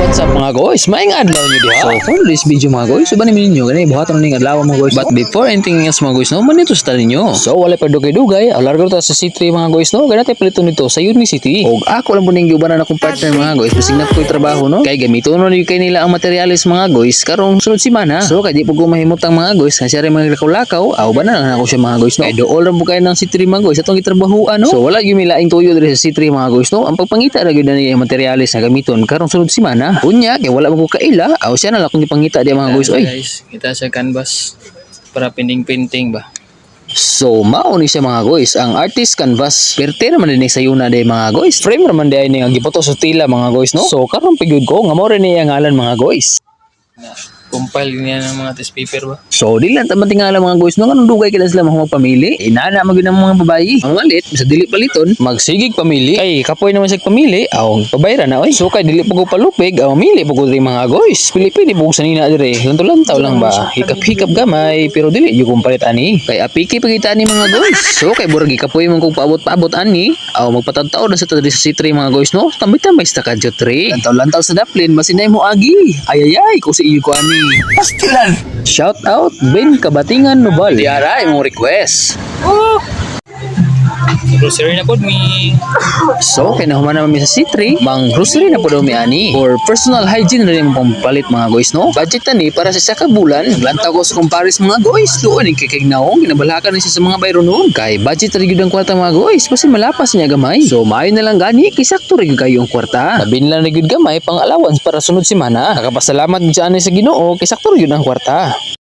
What's up mga guys? Maayong adlaw nyo diha. So for this video mga guys, suba namin ninyo ganay buhaton ning adlaw mga guys. But before anything else mga guys, no, manito sa ninyo. So wala pa dugay-dugay, alargo ta sa C3 mga guys, no. Ganate palito nito sa university. Og ako lang po ning giubanan akong partner mga guys, basig na ko'y trabaho no. Kay gamiton no kay nila ang materials mga guys karong sunod semana. So kay di po ko mahimutang mga guys, kasi rin mga lakaw-lakaw, aw ba na lang ako siya mga guys, no. Kay dool ra po kayo ng C3 mga guys, atong gitrabahuan no. So wala gyud milaing tuyo diri sa C3 mga guys, no. Ang pagpangita ra gyud na niya materials na gamiton karong sunod semana. Unya kay wala mo ko kaila, aw siya na lang kung ipangita di mga guys. Oy, Guys, kita sa canvas para painting ba. so mao ni siya mga guys, ang artist canvas. Perte naman din sa yuna day mga guys. Frame naman day ni nga gipoto sa tila mga guys, no. So karon pigud ko nga mao rin niya ngalan mga guys. Na compile niya ng mga test paper ba. So di lang taman tingala mga guys, no kanang dugay kita sila magpamili. Inana mo gyud ang mga babayi. Ang malit sa dili paliton, magsigig pamili. Ay kapoy naman sig pamili, aw pabayra na oy. So kay dili po ko palupig, aw mili po ko diri mga guys. Pili-pili po sa nina dire. Lantaw lang ba. Hikap-hikap gamay pero dili gyud kumpalit ani. Kay apiki pagita ni mga guys. So kay burag kapoy man kog paabot-paabot ani, aw magpatadtaw na sa diri sa C3 mga guys, no. Tambay-tambay sa kadyo 3. Lantaw sa daplin masinay mo agi. Ayayay ko si iyo ko ani. Pastilan. Shout out Ben Kabatingan Nobal. Diara imong request. Grocery na pod mi. So kinahuman naman mi sa C3, mang grocery na po daw mi ani. For personal hygiene na rin mong pampalit mga guys, no. Budget na ni para sa saka bulan. Lantaw ko sa comparis mga guys. Doon yung kikignaong ginabalhakan na siya sa mga bayro noon. Kay budget rin yun ang kwarta mga guys. Kasi malapas niya gamay. So maayon na lang gani, kisakto rin kayo yung kwarta. Sabihin lang rin gamay pang allowance para sunod semana. Nakapasalamat dyan sa Ginoo, kisakto rin yun ang kwarta.